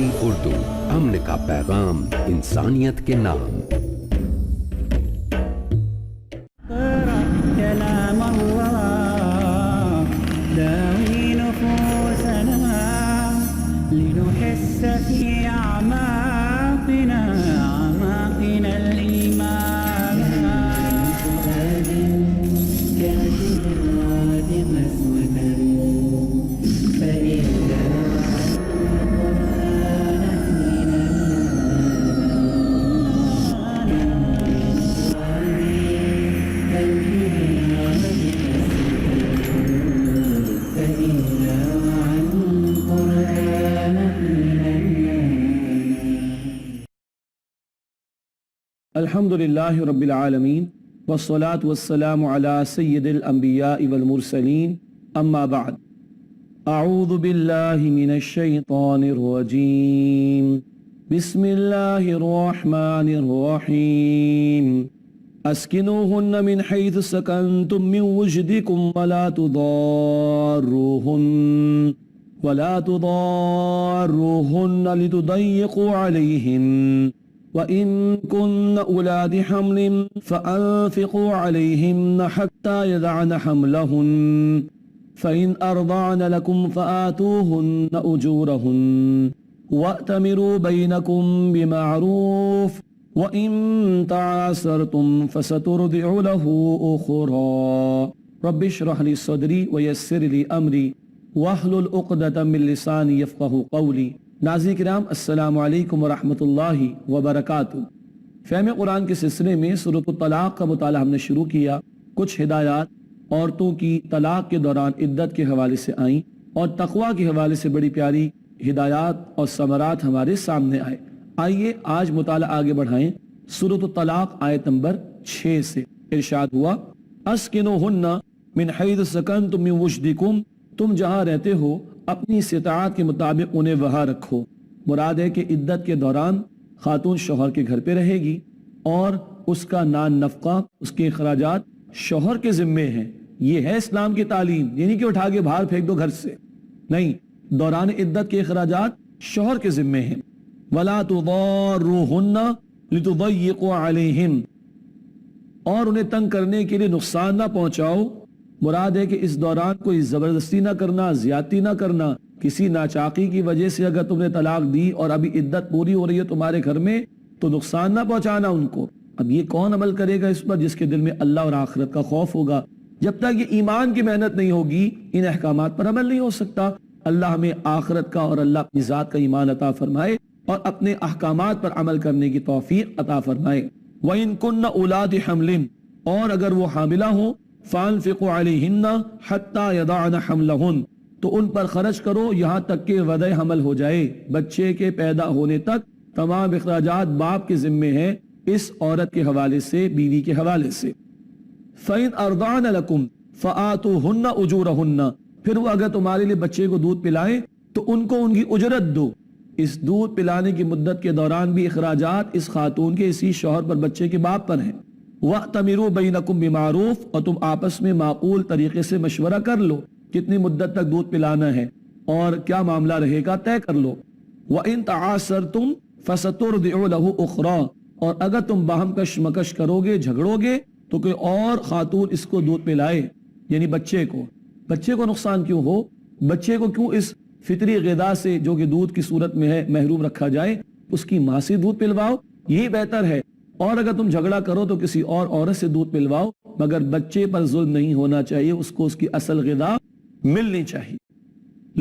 PTV Urdu, امن کا پیغام انسانیت کے نام۔ كلام الله داوي نفوسنا لنحس في أعماقنا الإيمان كالجراد مسودا فإذا الحمد للہ رب العالمین والصلاة والسلام علی سید الانبیاء والمرسلین اما بعد اعوذ باللہ من الشیطان الرجیم بسم اللہ الرحمن الرحیم اسکنوہن من حیث سکنتم من وجدکم ولا تضاروہن لتضیقوا علیہن وَإِن كُنَّ أُولَاتِ حَمْلٍ فَأَنفِقُوا عَلَيْهِنَّ حَتَّى يَضَعْنَ حَمْلَهُنَّ فَإِنْ أَرْضَعْنَ لَكُمْ فَآتُوهُنَّ أُجُورَهُنَّ وَأْتَمِرُوا بَيْنَكُمْ بِمَعْرُوفٍ وَإِن تَعَاسَرْتُمْ فَسَتُرْضِعُ لَهُ أُخْرَى رَبِّ اشْرَحْ لِي صَدْرِي وَيَسِّرْ لِي أَمْرِي وَاحْلُلْ عُقْدَةً مِّن لِّسَانِي يَفْقَهُوا قَوْلِي۔ ناظرین کرام السلام علیکم ورحمۃ اللہ وبرکاتہ۔ فہم قرآن کے سلسلے میں سورۃ الطلاق کا مطالعہ ہم نے شروع کیا۔ کچھ ہدایات عورتوں کی طلاق کے دوران عدت کے حوالے سے آئیں اور تقوی کے حوالے سے بڑی پیاری ہدایات اور ثمرات ہمارے سامنے آئے۔ آئیے آج مطالعہ آگے بڑھائیں۔ سورۃ الطلاق آیت نمبر 6 سے ارشاد ہوا اسکنوہن من حیث سکنتم من وجدکم، تم جہاں رہتے ہو اپنی استطاعت کے مطابق انہیں وہاں رکھو۔ مراد ہے کہ عدت کے دوران خاتون شوہر کے گھر پہ رہے گی اور اس کا نان نفقہ، اس کے اخراجات شوہر کے ذمے ہیں۔ یہ ہے اسلام کی تعلیم، یعنی کہ اٹھا کے باہر پھینک دو گھر سے، نہیں، دوران عدت کے اخراجات شوہر کے ذمے ہیں۔ وَلَا تُضَارُّوهُنَّ لِتُضَيِّقُوا عَلَيْهِنَّ، اور انہیں تنگ کرنے کے لیے نقصان نہ پہنچاؤ۔ مراد ہے کہ اس دوران کوئی زبردستی نہ کرنا، زیادتی نہ کرنا۔ کسی ناچاقی کی وجہ سے اگر تم نے طلاق دی اور ابھی عدت پوری ہو رہی ہے تمہارے گھر میں تو نقصان نہ پہنچانا ان کو۔ اب یہ کون عمل کرے گا اس پر؟ جس کے دل میں اللہ اور آخرت کا خوف ہوگا۔ جب تک یہ ایمان کی محنت نہیں ہوگی ان احکامات پر عمل نہیں ہو سکتا۔ اللہ ہمیں آخرت کا اور اللہ اپنی ذات کا ایمان عطا فرمائے اور اپنے احکامات پر عمل کرنے کی توفیق عطا فرمائے۔ وَإِن كُنَّ أُولَاتِ حَمْلٍ، اور اگر وہ حاملہ ہوں فَأَنفِقُوا عَلَيْهِنَّ حَتَّى يَضَعْنَ حَمْلَهُنَّ، تو ان پر خرچ کرو یہاں تک کہ وضع حمل ہو جائے۔ بچے کے پیدا ہونے تک تمام اخراجات باپ کے ذمے ہیں، اس عورت کے حوالے سے، بیوی کے حوالے سے۔ فَإِنْ أَرْضَعْنَ لَكُمْ فَآتُوهُنَّ أُجُورَهُنَّ، پھر وہ اگر تمہارے لیے بچے کو دودھ پلائیں تو ان کو ان کی اجرت دو۔ اس دودھ پلانے کی مدت کے دوران بھی اخراجات اس خاتون کے اسی شوہر پر، بچے کے باپ پر ہیں۔ وَأْتَمِرُوا بَيْنَكُمْ بِمَعْرُوفٍ، اور تم آپس میں معقول طریقے سے مشورہ کر لو، کتنی مدت تک دودھ پلانا ہے اور کیا معاملہ رہے گا طے کر لو۔ وَإِن تَعَاسَرْتُمْ فَسَتُرْضِعُ لَهُ أُخْرَى، اور اگر تم باہم کشمکش کرو گے، جھگڑو گے تو کوئی اور خاتون اس کو دودھ پلائے، یعنی بچے کو۔ بچے کو نقصان کیوں ہو؟ بچے کو کیوں اس فطری غذا سے جو کہ دودھ کی صورت میں ہے محروم رکھا جائے؟ اس کی ماں سے دودھ پلواؤ، یہی بہتر ہے۔ اور اگر تم جھگڑا کرو تو کسی اور عورت سے دودھ پلواؤ، مگر بچے پر ظلم نہیں ہونا چاہیے، اس کو اس کی اصل غذا ملنی چاہیے۔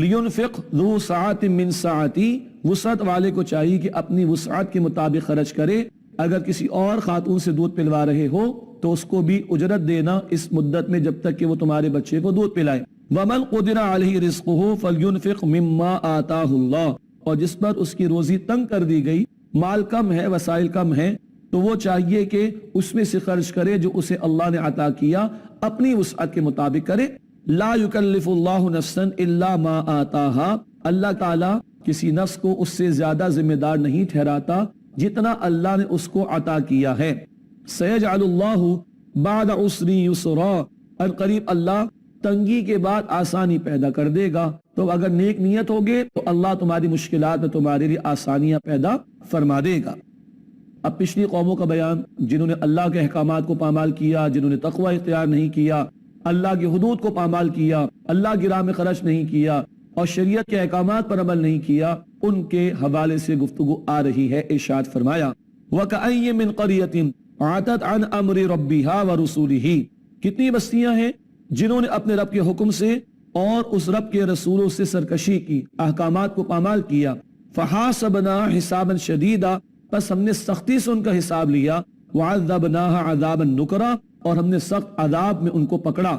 لِيُنْفِقْ ذُو سَعَةٍ مِّن سَعَتِهِ، وسعت والے کو چاہیے کہ اپنی وسعت کے مطابق خرچ کرے۔ اگر کسی اور خاتون سے دودھ پلوا رہے ہو تو اس کو بھی اجرت دینا اس مدت میں جب تک کہ وہ تمہارے بچے کو دودھ پلائے۔ وَمَنْ قُدِرَ عَلَيْهِ رِزْقُهُ فَلْيُنْفِقْ مِمَّا آتَاهُ اللَّهُ، اور جس پر اس کی روزی تنگ کر دی گئی، مال کم ہے، وسائل کم ہیں، تو وہ چاہیے کہ اس میں سے خرچ کرے جو اسے اللہ نے عطا کیا، اپنی وسعت کے مطابق کرے۔ لا یکلف اللہ نفسا الا ما آتاها، اللہ تعالیٰ کسی نفس کو اس سے زیادہ ذمہ دار نہیں ٹھہراتا جتنا اللہ نے اس کو عطا کیا ہے۔ سیجعل اللہ بعد عسر یسرا، القریب اللہ تنگی کے بعد آسانی پیدا کر دے گا. تو اگر نیک نیت ہوگے تو اللہ تمہاری مشکلات میں تمہارے لیے آسانیاں پیدا فرما دے گا. اب پچھلی قوموں کا بیان، جنہوں نے اللہ کے احکامات کو پامال کیا، جنہوں نے تقوی اختیار نہیں کیا، اللہ کی حدود کو پامال کیا، اللہ کی راہ میں خرچ نہیں کیا اور شریعت کے احکامات پر عمل نہیں کیا، ان کے حوالے سے گفتگو آ رہی ہے. ارشاد فرمایا وَكَأَيٍّ مِّن قَرْيَةٍ عَتَتْ عَنْ أَمْرِ رَبِّهَا وَرُسُولِهِ، کتنی بستیاں ہیں جنہوں نے اپنے رب کے حکم سے اور اس رب کے رسولوں سے سرکشی کی، احکامات کو پامال کیا. فَحَاسَبْنَاهَا حِسَابًا شَدِيدًا، پس ہم نے سختی سے ان کا حساب لیا. وَعَذَّبْنَاهَا عَذَابًا نُكْرًا، اور ہم نے سخت عذاب میں ان کو پکڑا.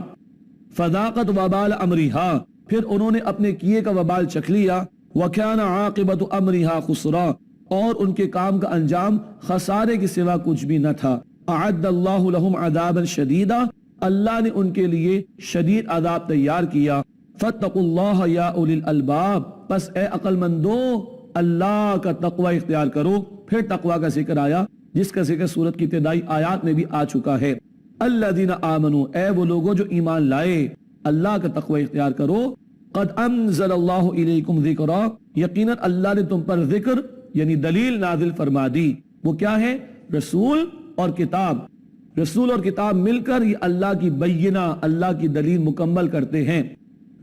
فَذَاقَتْ وَبَالَ أَمْرِهَا، پھر انہوں نے اپنے کیے کا وبال چکھ لیا. وَكَانَ عَاقِبَةُ أَمْرِهَا خُسْرًا، اور ان کے کام کا انجام خسارے کے سوا کچھ بھی نہ تھا. أَعَدَّ اللَّهُ لَهُمْ عَذَابًا شَدِيدًا، اللہ نے ان کے لیے شدید عذاب تیار کیا. فَاتَّقُوا اللَّهَ يَا أُولِي الْأَلْبَابِ، پس اے عقل مندو اللہ کا تقوی اختیار کرو. پھر تقوی کا ذکر آیا جس کا ذکر سورت کی ابتدائی آیات میں بھی آ چکا ہے. الذین آمنوا، اے وہ لوگوں جو ایمان لائے، اللہ کا تقوی اختیار کرو. قد انزل اللہ الیکم ذکرا، یقیناً اللہ نے تم پر ذکر یعنی دلیل نازل فرما دی. وہ کیا ہے؟ رسول اور کتاب. رسول اور کتاب مل کر یہ اللہ کی بینہ، اللہ کی دلیل مکمل کرتے ہیں.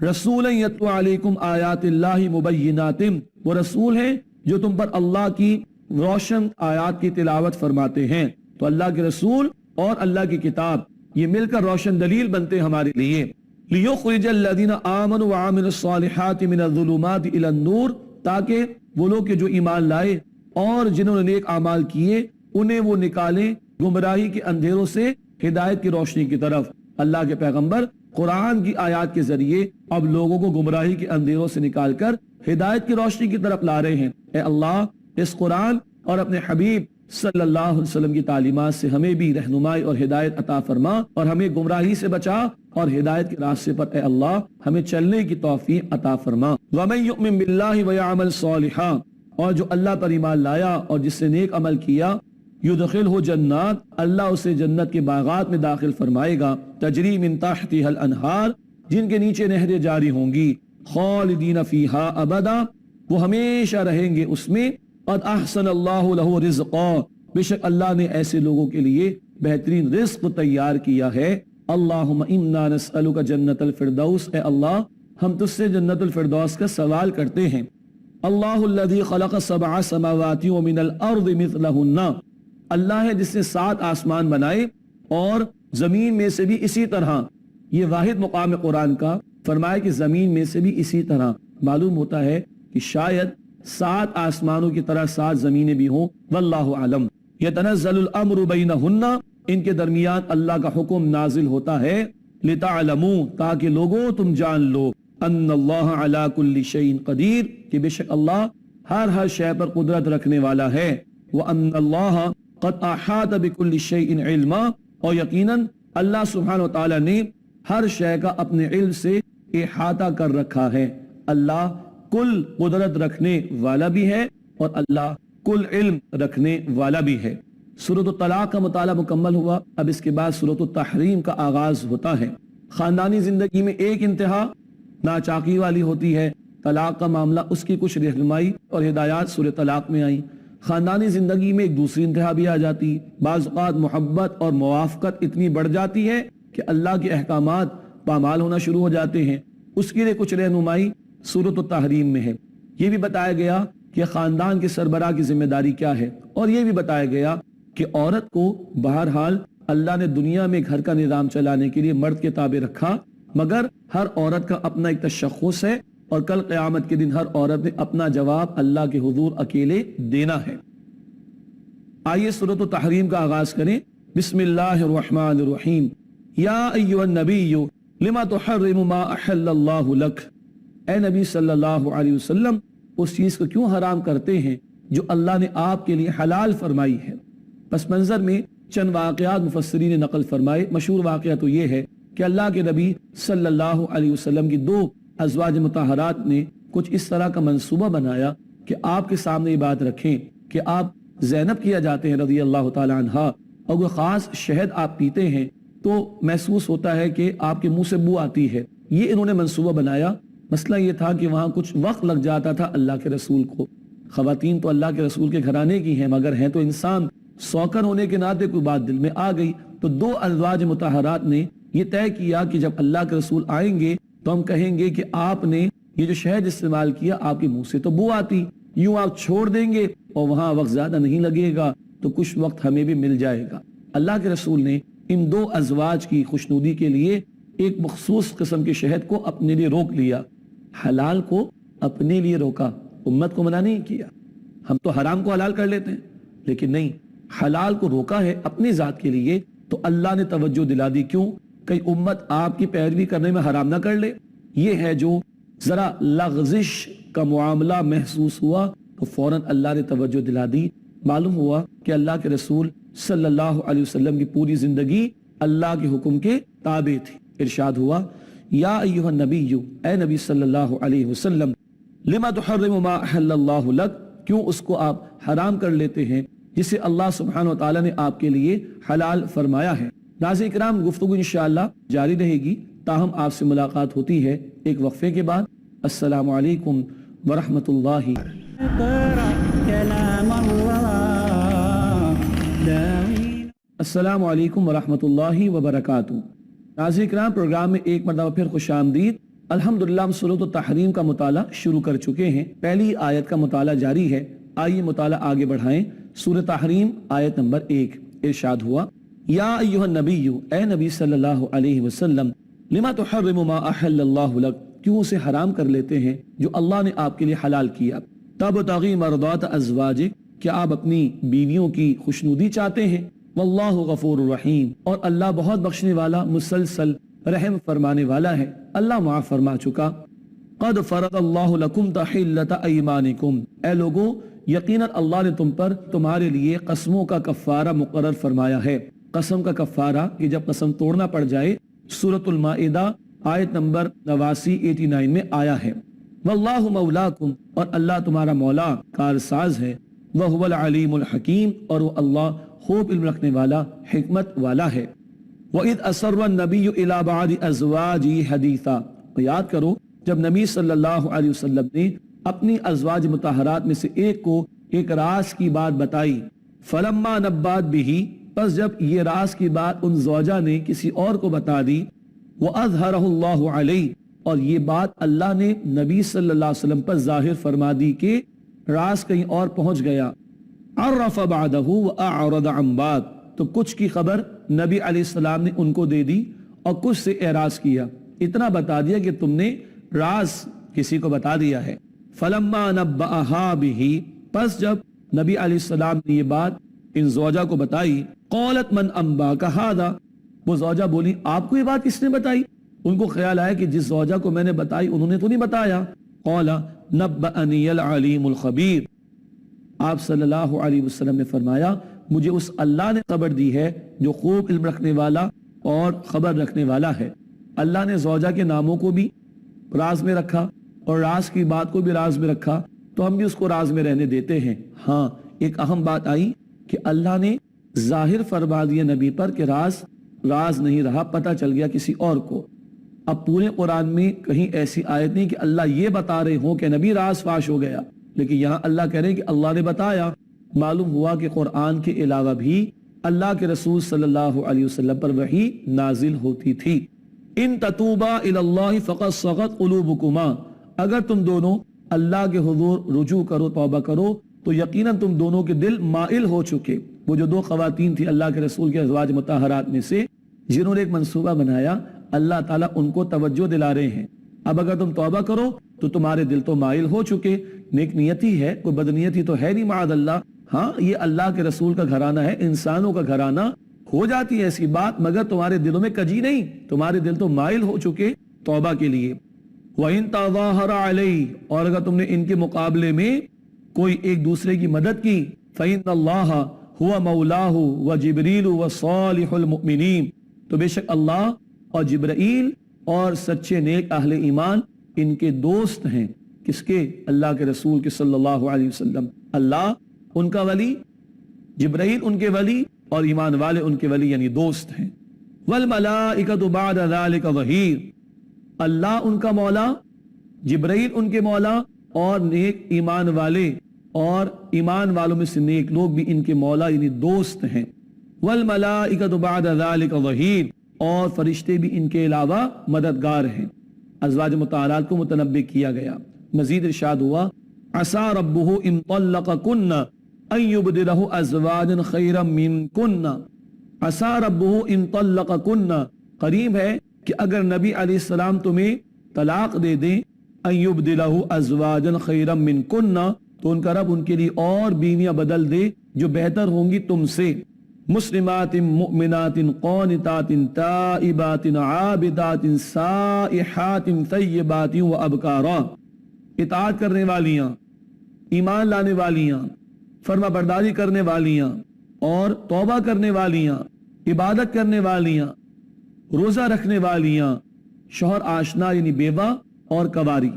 رسولا یتلو علیکم آیات اللہ مبینات، وہ رسول ہیں جو تم پر اللہ کی روشن آیات کی تلاوت فرماتے ہیں. تو اللہ کے رسول اور اللہ کی کتاب یہ مل کر روشن دلیل بنتے ہمارے لیے. لِيُخْرِجَ الَّذِينَ آمَنُوا وَعَمِلُوا الصَّالِحَاتِ مِنَ الظُّلُمَاتِ إِلَى النُّورِ، تاکہ وہ لوگ جو ایمان لائے اور جنہوں نے نیک اعمال کیے انہیں وہ نکالیں گمراہی کے اندھیروں سے ہدایت کی روشنی کی طرف. اللہ کے پیغمبر قرآن کی آیات کے ذریعے اب لوگوں کو گمراہی کے اندھیروں سے نکال کر ہدایت کی روشنی کی طرف لا رہے ہیں. اے اللہ، اس قرآن اور اپنے حبیب صلی اللہ علیہ وسلم کی تعلیمات سے ہمیں بھی رہنمائی اور ہدایت عطا فرما، اور ہمیں گمراہی سے بچا اور ہدایت کے راستے پر اے اللہ ہمیں چلنے کی توفیق عطا فرما. وَمَن يُؤْمِن بِاللَّهِ وَيَعْمَلْ صَالِحًا، اور جو اللہ پر ایمان لایا اور جس سے نیک عمل کیا، يُدْخِلْهُ جنات، اللہ اسے جنت کے باغات میں داخل فرمائے گا. تجری من تحتها الانہار، جن کے نیچے نہریں جاری ہوں گی. خالدین فیہا ابدا، وہ ہمیشہ رہیں گے اس میں. قد احسن اللہ لہ رزقا، بے شک اللہ نے ایسے لوگوں کے لیے بہترین رزق تیار کیا ہے. اللہم انا نسألک جنت الفردوس، اے اللہ ہم تجھ سے جنت الفردوس کا سوال کرتے ہیں. اللہ الذی خلق سبع سماوات ومن الارض مثلہن، اللہ ہے جس نے 7 آسمان بنائے اور زمین میں سے بھی اسی طرح. یہ واحد مقام قرآن کا فرمایا کہ زمین میں سے بھی اسی طرح. معلوم ہوتا ہے کہ شاید 7 آسمانوں کی طرح 7 زمینیں بھی ہوں، واللہ عالم. یتنزل الامر بینہن، ان کے درمیان اللہ کا حکم نازل ہوتا ہے. لتعلموا، تاکہ لوگوں تم جان لو، ان اللہ علی کل شیء قدیر، کہ بے شک اللہ ہر شے پر قدرت رکھنے والا ہے. وان اللہ قد احاط بكل شيء علما، اور یقیناً اللہ سبحانہ وتعالی نے ہر شے کا اپنے علم سے احاطہ کر رکھا ہے. اللہ کل قدرت رکھنے والا بھی ہے اور اللہ کل علم رکھنے والا بھی ہے. سورۃ الطلاق کا مطالعہ مکمل ہوا. اب اس کے بعد سورۃ التحریم کا آغاز ہوتا ہے. خاندانی زندگی میں ایک انتہا ناچاکی والی ہوتی ہے. طلاق کا معاملہ، اس کی کچھ رہنمائی اور ہدایات سورۃ طلاق میں آئیں. خاندانی زندگی میں ایک دوسری انتہا بھی آ جاتی. بعض اوقات محبت اور موافقت اتنی بڑھ جاتی ہے کہ اللہ کے احکامات پامال ہونا شروع ہو جاتے ہیں. اس کے لیے کچھ رہنمائی سورۃ التحریم میں ہے. یہ بھی بتایا گیا کہ خاندان کے سربراہ کی ذمہ داری کیا ہے، اور یہ بھی بتایا گیا کہ عورت کو بہرحال اللہ نے دنیا میں گھر کا نظام چلانے کے لیے مرد کے تابع رکھا، مگر ہر عورت کا اپنا ایک تشخص ہے اور کل قیامت کے دن ہر عورت نے اپنا جواب اللہ کے حضور اکیلے دینا ہے. آئیے سورۃ التحریم کا آغاز کریں. بسم اللہ الرحمن الرحیم. یا ایھا النبی لما تحرم ما احل اللہ لک، اے نبی صلی اللہ علیہ وسلم اس چیز کو کیوں حرام کرتے ہیں جو اللہ نے آپ کے لیے حلال فرمائی ہے. پس منظر میں چند واقعات مفسرین نے نقل فرمائے. مشہور واقعہ تو یہ ہے کہ اللہ کے نبی صلی اللہ علیہ وسلم کی 2 ازواج مطہرات نے کچھ اس طرح کا منصوبہ بنایا کہ آپ کے سامنے یہ بات رکھیں کہ آپ زینب کیا جاتے ہیں رضی اللہ تعالی عنہا، اور وہ خاص شہد آپ پیتے ہیں تو محسوس ہوتا ہے کہ آپ کے منہ سے بو آتی ہے. یہ انہوں نے منصوبہ بنایا. مسئلہ یہ تھا کہ وہاں کچھ وقت لگ جاتا تھا اللہ کے رسول کو. خواتین تو اللہ کے رسول کے گھرانے کی ہیں مگر ہیں تو انسان. سوکر ہونے کے ناطے کوئی بات دل میں آ گئی تو دو ازواج مطہرات نے یہ طے کیا کہ جب اللہ کے رسول آئیں گے تو ہم کہیں گے کہ آپ نے یہ جو شہد استعمال کیا آپ کے منہ سے تو بو آتی, یوں آپ چھوڑ دیں گے اور وہاں وقت زیادہ نہیں لگے گا تو کچھ وقت ہمیں بھی مل جائے گا. اللہ کے رسول نے ان دو ازواج کی خوشنودی کے لیے ایک مخصوص قسم کے شہد کو اپنے لیے روک لیا. حلال کو اپنے لیے روکا, امت کو منع نہیں کیا. ہم تو حرام کو حلال کر لیتے ہیں لیکن نہیں, حلال کو روکا ہے اپنی ذات کے لیے. تو اللہ نے توجہ دلا دی. کیوں؟ کئی امت آپ کی پیروی کرنے میں حرام نہ کر لے. یہ ہے جو ذرا لغزش کا معاملہ محسوس ہوا تو فوراً اللہ نے توجہ دلا دی. معلوم ہوا کہ اللہ کے رسول صلی اللہ علیہ وسلم کی پوری زندگی اللہ کے حکم کے تابع تھی. ارشاد ہوا یا ایھا النبی, اے نبی صلی اللہ علیہ وسلم, لما تحرم ما احل اللہ لک, کیوں اس کو آپ حرام کر لیتے ہیں جسے اللہ سبحانہ وتعالی نے آپ کے لیے حلال فرمایا ہے. ناظرین کرام, گفتگو انشاءاللہ جاری رہے گی تاہم آپ سے ملاقات ہوتی ہے ایک وقفے کے بعد. السلام علیکم ورحمۃ اللہ. اقرأ كلام الله داوين. السلام علیکم ورحمۃ اللہ وبرکاتہ. ناظرین کرام, پروگرام میں ایک مرتبہ پھر خوش آمدید. الحمدللہ ہم سورۃ التحریم کا مطالعہ شروع کر چکے ہیں. پہلی آیت کا مطالعہ جاری ہے. آئیے مطالعہ آگے بڑھائیں. سورۃ تحریم آیت نمبر 1. ارشاد ہوا یا ایھا النبی, اے نبی صلی اللہ علیہ وسلم, لما تحرم ما احل اللہ لک, کیوں اسے حرام کر لیتے ہیں جو اللہ نے آپ کے لیے حلال کیا. تبتغی مرضات ازواجک, کیا آپ اپنی بیویوں کی خوشنودی چاہتے ہیں. واللہ غفور الرحیم, اور اللہ بہت بخشنے والا مسلسل رحم فرمانے والا ہے. اللہ معاف فرما چکا. قد فرض اللہ لکم تحلۃ ایمانکم, اے لوگوں یقیناً اللہ نے تم پر تمہارے لیے قسموں کا کفارہ مقرر فرمایا ہے. قسم کا کفارہ کہ جب قسم توڑنا پڑ جائے, سورۃ المائدہ آیت نمبر 89 میں آیا ہے. واللہ مولاکم, اور اللہ تمہارا مولا کارساز ہے. وہو العلیم الحکیم, اور وہ اللہ خوب علم رکھنے والا حکمت والا ہے. وَإِذْ أَسَرَّ النَّبِيُّ إِلَى بَعْضِ أَزْوَاجِهِ حَدِيثًا, یاد کرو جب نبی صلی اللہ علیہ وسلم نے اپنی ازواج مطہرات میں سے ایک کو ایک راز کی بات بتائی. فَلَمَّا نَبَّأَتْ بِهِ, پس جب یہ راز کی بات ان زوجہ نے کسی اور کو بتا دی. وَأَظْهَرَهُ اللَّهُ عَلَيْهِ, اور یہ بات اللہ نے نبی صلی اللہ علیہ وسلم پر ظاہر فرما دی کہ راز کہیں اور پہنچ گیا. عرف بعدہ وأعرض عن بعد, تو کچھ کی خبر نبی علیہ السلام نے ان کو دے دی اور کچھ سے اعراض کیا. اتنا بتا دیا کہ تم نے راز کسی کو بتا دیا ہے. فلما نبأها به, پس جب نبی علیہ السلام نے یہ بات ان زوجہ کو بتائی. قالت من انباک ھذا, وہ زوجہ بولی آپ کو یہ بات کس نے بتائی. ان کو خیال آیا کہ جس زوجہ کو میں نے بتائی انہوں نے تو نہیں بتایا. قال نبأنی العلیم الخبیر, آپ صلی اللہ علیہ وسلم نے فرمایا مجھے اس اللہ نے خبر دی ہے جو خوب علم رکھنے والا اور خبر رکھنے والا ہے. اللہ نے زوجہ کے ناموں کو بھی راز میں رکھا اور راز کی بات کو بھی راز میں رکھا, تو ہم بھی اس کو راز میں رہنے دیتے ہیں. ہاں ایک اہم بات آئی کہ اللہ نے ظاہر فرما دیا نبی پر کہ راز راز نہیں رہا, پتہ چل گیا کسی اور کو. اب پورے قرآن میں کہیں ایسی آیت نہیں کہ اللہ یہ بتا رہے ہوں کہ نبی راز فاش ہو گیا, لیکن یہاں اللہ کہہ رہے ہیں کہ اللہ نے بتایا. معلوم ہوا کہ قرآن کے علاوہ بھی اللہ کے رسول صلی اللہ علیہ وسلم پر وحی نازل ہوتی تھی. ان تتوبا الی اللہ فقد صغت قلوبکما, اگر تم دونوں اللہ کے حضور رجوع کرو, توبہ کرو, تو یقیناً تم دونوں کے دل مائل ہو چکے. وہ جو دو خواتین تھی اللہ کے رسول کے ازواج مطہرات میں سے جنہوں نے ایک منصوبہ بنایا, اللہ تعالیٰ ان کو توجہ دلا رہے ہیں. اب اگر تم توبہ کرو تو تمہارے دل تو مائل ہو چکے. نیک نیتی ہے, کوئی بدنیتی تو ہے نہیں معاذ اللہ. ہاں یہ اللہ کے رسول کا گھرانہ ہے, انسانوں کا گھرانہ, ہو جاتی ہے ایسی بات, مگر تمہارے دلوں میں کجی نہیں, تمہارے دل تو مائل ہو چکے توبہ کے لیے. وَإِن تَظَاهَرَ عَلَيْهِ, اور اگر تم نے ان کے مقابلے میں کوئی ایک دوسرے کی مدد کی, فَإِنَّ اللَّهَ هُوَ مَوْلَاهُ وَجِبْرِيلُ وَصَالِحُ الْمُؤْمِنِينَ, تو بے شک اللہ اور جبرائیل اور سچے نیک اہل ایمان ان کے دوست ہیں. کس کے؟ اللہ کے رسول کے صلی اللہ علیہ وسلم. اللہ ان کا ولی, جبرائیل ان کے ولی, اور ایمان والے ان کے ولی یعنی دوست ہیں. والملائکۃ بعد ذلک ظہیر، اللہ ان کا مولا، جبرائیل ان کے مولا، اور نیک ایمان والے اور ایمان والوں میں سے نیک لوگ بھی ان کے مولا یعنی دوست ہیں۔ والملائکۃ بعد ذلک ظہیر، اور فرشتے بھی ان کے علاوہ مددگار ہیں۔ ازواج مطہرات کو متنبہ کیا گیا۔ مزید ارشاد ہوا عسى ربه ان طلقكن ان يبدله ازواجا خيرا منكن، عسى ربه ان طلقكن، قریب ہے کہ اگر نبی علیہ السلام تمہیں طلاق دے دیں، ان يبدله ازواجا خيرا منكن، تو ان کا رب ان کے لیے اور بیویاں بدل دے جو بہتر ہوں گی تم سے، مسلمات مؤمنات قانتات تائبات عابدات سائحات طیبات وابکارا، اطاعت کرنے والیاں، ایمان لانے والیاں، فرما برداری کرنے والیاں، اور توبہ کرنے والیاں، عبادت کرنے والیاں، روزہ رکھنے والیاں، شوہر آشنا یعنی بیوہ اور کنواری۔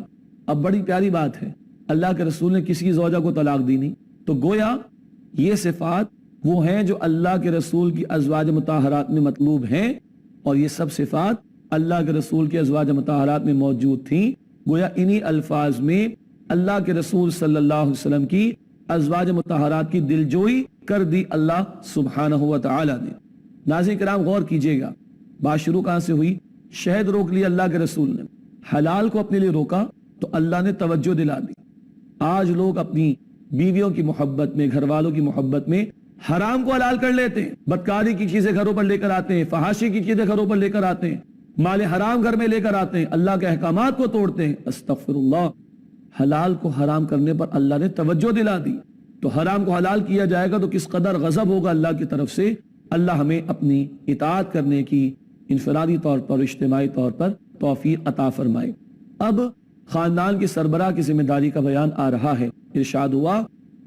اب بڑی پیاری بات ہے، اللہ کے رسول نے کسی زوجہ کو طلاق دی نہیں، تو گویا یہ صفات وہ ہیں جو اللہ کے رسول کی ازواج مطہرات میں مطلوب ہیں، اور یہ سب صفات اللہ کے رسول کی ازواج مطہرات میں موجود تھیں۔ گویا انہی الفاظ میں اللہ کے رسول صلی اللہ علیہ وسلم کی ازواج مطہرات کی دلجوئی کر دی اللہ سبحانہ و تعالی نے۔ ناظرین کرام غور کیجئے گا، بات شروع کہاں سے ہوئی؟ شہد روک لیا اللہ کے رسول نے، حلال کو اپنے لیے روکا تو اللہ نے توجہ دلا دی۔ آج لوگ اپنی بیویوں کی محبت میں، گھر والوں کی محبت میں حرام کو حلال کر لیتے ہیں، بدکاری کی چیزیں گھروں پر لے کر آتے ہیں، فحاشی کی چیزیں گھروں پر لے کر آتے ہیں، مال حرام گھر میں لے کر آتے ہیں، اللہ کے احکامات کو توڑتے ہیں۔ استغفر اللہ، حلال کو حرام کرنے پر اللہ نے توجہ دلا دی، تو حرام کو حلال کیا جائے گا تو کس قدر غضب ہوگا اللہ کی طرف سے۔ اللہ ہمیں اپنی اطاعت کرنے کی انفرادی طور پر، اجتماعی طور پر توفیق عطا فرمائے۔ اب خاندان کی سربراہ کی ذمہ داری کا بیان آ رہا ہے۔ ارشاد ہوا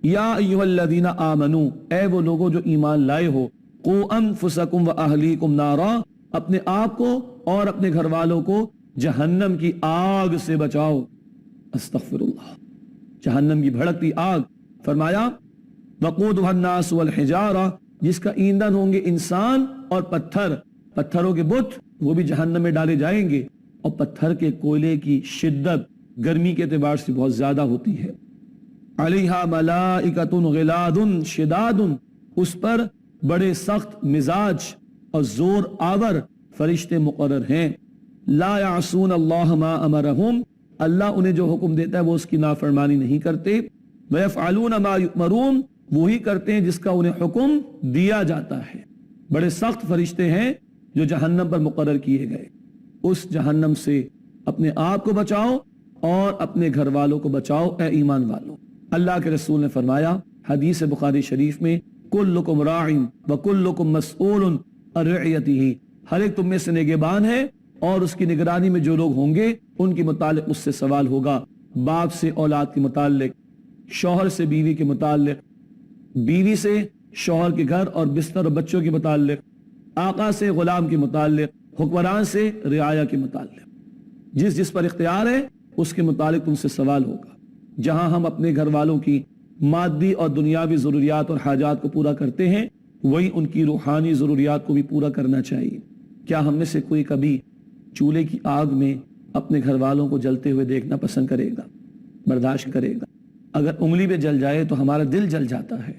یا ایھا الذین آمنوا، اے وہ لوگوں جو ایمان لائے ہو، قوا انفسکم واہلیکم نارا، اپنے آپ کو اور اپنے گھر والوں کو جہنم کی آگ سے بچاؤ۔ استغفر اللہ، جہنم کی بھڑکتی آگ۔ فرمایا وقودھا الناس والحجارہ، جس کا ایندھن ہوں گے انسان اور پتھر، پتھروں کے بت وہ بھی جہنم میں ڈالے جائیں گے، اور پتھر کے کوئلے کی شدت گرمی کے اعتبار سے بہت زیادہ ہوتی ہے۔ علیہا ملائکۃ غلاد شداد، اس پر بڑے سخت مزاج اور زور آور فرشتے مقرر ہیں۔ لا یعصون اللہ ما امرہم، اللہ انہیں جو حکم دیتا ہے وہ اس کی نافرمانی نہیں کرتے۔ ویفعلون ما یؤمرون، وہی کرتے ہیں جس کا انہیں حکم دیا جاتا ہے۔ بڑے سخت فرشتے ہیں جو جہنم پر مقرر کیے گئے۔ اس جہنم سے اپنے آپ کو بچاؤ اور اپنے گھر والوں کو بچاؤ، اے ایمان والوں۔ اللہ کے رسول نے فرمایا حدیث بخاری شریف میں کلکم راع وکلکم مسئول عن رعیتہ، ہر ایک تم میں سے نگہبان ہے اور اس کی نگرانی میں جو لوگ ہوں گے ان کے متعلق اس سے سوال ہوگا۔ باپ سے اولاد کے متعلق، شوہر سے بیوی کے متعلق، بیوی سے شوہر کے گھر اور بستر اور بچوں کے متعلق، آقا سے غلام کے متعلق، حکمران سے رعایا کے متعلق، جس پر اختیار ہے اس کے متعلق تم سے سوال ہوگا۔ جہاں ہم اپنے گھر والوں کی مادی اور دنیاوی ضروریات اور حاجات کو پورا کرتے ہیں، وہی ان کی روحانی ضروریات کو بھی پورا کرنا چاہیے۔ کیا ہم میں سے کوئی کبھی چولہے کی آگ میں اپنے گھر والوں کو جلتے ہوئے دیکھنا پسند کرے گا، برداشت کرے گا؟ اگر انگلی پہ جل جائے تو ہمارا دل جل جاتا ہے۔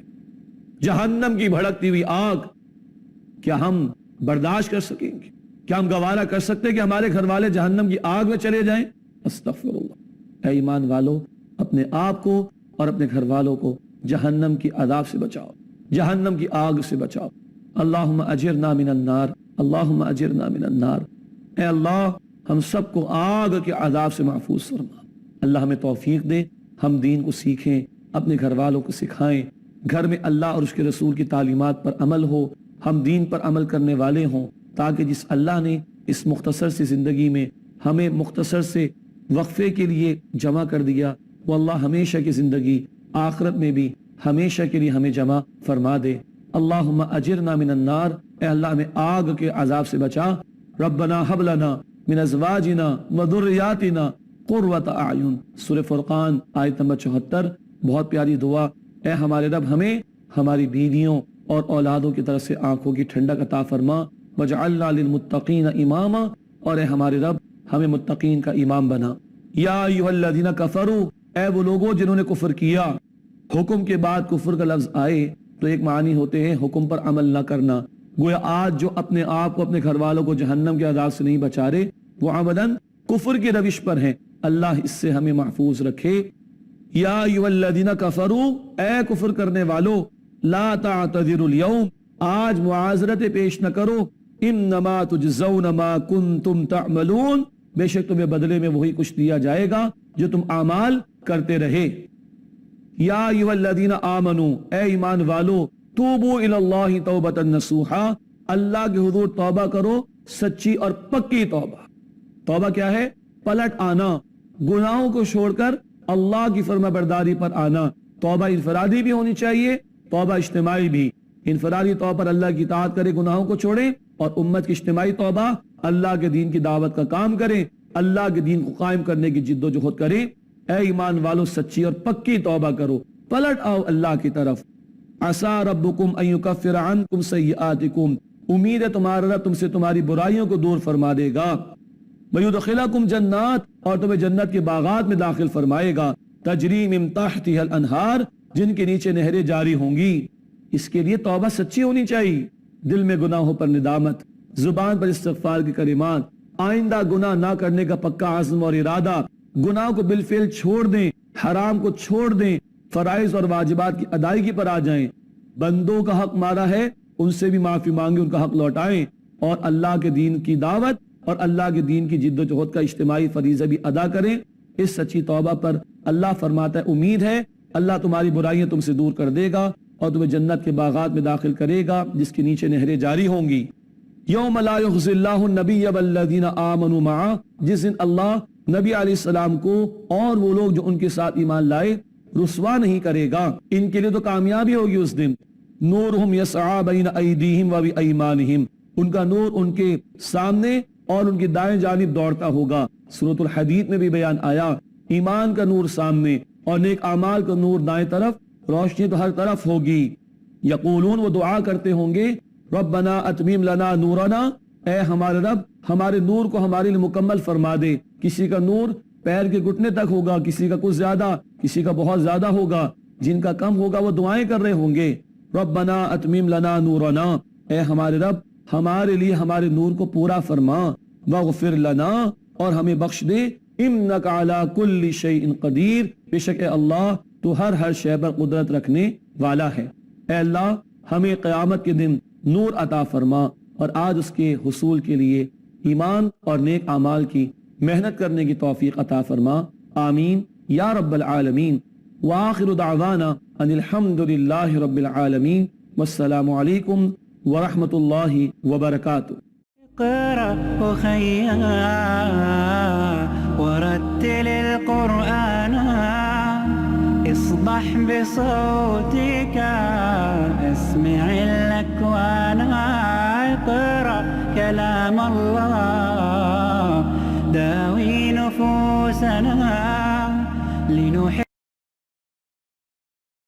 جہنم کی بھڑکتی ہوئی آگ کیا ہم برداشت کر سکیں گے؟ کیا ہم گوارا کر سکتے کہ ہمارے گھر والے جہنم کی آگ میں چلے جائیں؟ استغفر اللہ۔ اے ایمان والو، اپنے آپ کو اور اپنے گھر والوں کو جہنم کی عذاب سے بچاؤ، جہنم کی آگ سے بچاؤ۔ اللہم اجرنا من النار، اللہم اجرنا من النار۔ اے اللہ، ہم سب کو آگ کے عذاب سے محفوظ فرما۔ اللہ ہمیں توفیق دے، ہم دین کو سیکھیں، اپنے گھر والوں کو سکھائیں، گھر میں اللہ اور اس کے رسول کی تعلیمات پر عمل ہو، ہم دین پر عمل کرنے والے ہوں، تاکہ جس اللہ نے اس مختصر سی زندگی میں ہمیں مختصر سے وقفے کے لیے جمع کر دیا، وہ اللہ ہمیشہ کی زندگی آخرت میں بھی ہمیشہ کے لیے ہمیں جمع فرما دے۔ اللہم اجرنا من النار، اے اللہ ہمیں آگ کے عذاب سے بچا۔ ربنا حب لنا من ازواجنا وذریاتنا قرۃ اعین، سورہ فرقان آیت نمبر 74۔ بہت پیاری دعا۔ اے ہمارے رب، ہمیں ہماری بیویوں اور اولادوں کی طرف سے آنکھوں کی ٹھنڈک عطا فرما، وجعلنا للمتقین اماما، اور اے ہمارے رب ہمیں متقین کا امام بنا۔ یا ایھا الذین کفروا، اے وہ لوگوں جنہوں نے کفر کیا۔ حکم کے بعد کفر کا لفظ آئے تو ایک معنی ہوتے ہیں حکم پر عمل نہ کرنا، گویا آج جو اپنے آپ کو اپنے گھر والوں کو جہنم کے عذاب سے نہیں بچا رہے وہ عمدن کفر کی روش پر ہیں، اللہ اس سے ہمیں محفوظ رکھے۔ یا ایھا الذین کفروا، اے کفر کرنے والو، لا تعتذروا اليوم، آج معاذرت پیش نہ کرو، انما تجزون ما کنتم تعملون، بے شک تمہیں بدلے میں وہی کچھ دیا جائے گا جو تم اعمال کرتے رہے۔ یا ایھا الذین آمنوا، اے ایمان والو، توبوا الی اللہ توبۃ نصوحا، اللہ کے حضور توبہ کرو سچی اور پکی توبہ۔ توبہ کیا ہے؟ پلٹ آنا، گناہوں کو چھوڑ کر اللہ کی فرما برداری پر آنا۔ توبہ انفرادی بھی ہونی چاہیے، توبہ اجتماعی بھی۔ انفرادی طور پر اللہ کی اطاعت کرے، گناہوں کو چھوڑے، اور امت کی اجتماعی توبہ اللہ کے دین کی دعوت کا کام کریں، اللہ کے دین کو قائم کرنے کی جد و جہد کریں۔ اے ایمان والو سچی اور پکی توبہ کرو، پلٹ آؤ اللہ کی طرف۔ عسیٰ ربکم ان یکفر عنکم سیئاتکم، امید ہے تمہارا رب تم سے تمہاری برائیوں کو دور فرما دے گا۔ ویدخلکم جنات، اور تمہیں جنت کے باغات میں داخل فرمائے گا، تجری من تحتها الانہار، جن کے نیچے نہریں جاری ہوں گی۔ اس کے لیے توبہ سچی ہونی چاہیے، دل میں گناہوں پر ندامت، زبان پر استغفار کی کلمات، آئندہ گناہ نہ کرنے کا پکا عزم اور ارادہ، گناہ کو بالفعل چھوڑ دیں، حرام کو چھوڑ دیں، فرائض اور واجبات کی ادائیگی پر آ جائیں، بندوں کا حق مارا ہے ان سے بھی معافی مانگیں، ان کا حق لوٹائیں، اور اللہ کے دین کی دعوت اور اللہ کے دین کی جد و جہد کا اجتماعی فریضہ بھی ادا کریں۔ اس سچی توبہ پر اللہ فرماتا ہے امید ہے اللہ تمہاری برائیاں تم سے دور کر دے گا اور تمہیں جنت کے باغات میں داخل کرے گا جس کے نیچے نہریں جاری ہوں گی۔ یوم لا یخزی اللہ النبی والذین آمنوا معہ، جس دن اللہ نبی علیہ السلام کو اور وہ لوگ جو ان کے ساتھ ایمان لائے رسوا نہیں کرے گا، ان کے لیے تو کامیابی ہوگی اس دن۔ نورہم یسعی بین ایدیہم و بایمانہم، ان کا نور ان کے سامنے اور ان کی دائیں جانب دوڑتا ہوگا۔ سورۃ الحدید میں بھی بیان آیا، ایمان کا نور سامنے اور نیک اعمال کا نور دائیں طرف، روشنی تو ہر طرف ہوگی۔ یقولون، وہ دعا کرتے ہوں گے، ربنا اتمم لنا نورنا، اے ہمارے رب ہمارے نور کو ہمارے لیے مکمل فرما دے۔ کسی کا نور پیر کے گھٹنے تک ہوگا، کسی کا کچھ زیادہ، کسی کا بہت زیادہ ہوگا، جن کا کم ہوگا وہ دعائیں کر رہے ہوں گے، ربنا اتمم لنا نورنا، اے ہمارے رب ہمارے لیے ہمارے نور کو پورا فرما، واغفر لنا، اور ہمیں بخش دے، انک علی کل شیء قدیر، بے شک اے اللہ تو ہر شے پر قدرت رکھنے والا ہے۔ اے اللہ ہمیں قیامت کے دن نور عطا فرما، اور آج اس کے حصول کے لیے ایمان اور نیک اعمال کی محنت کرنے کی توفیق عطا فرما، آمین یا رب العالمین۔ وآخر دعوانا ان الحمد للہ رب العالمین، والسلام علیکم ورحمۃ اللہ وبرکاتہ۔ اقرأ أخيا ورتل القرآن، اصبح بصوتك اسمع الأكوان، اقرأ كلام الله داوي نفوسنا لنحب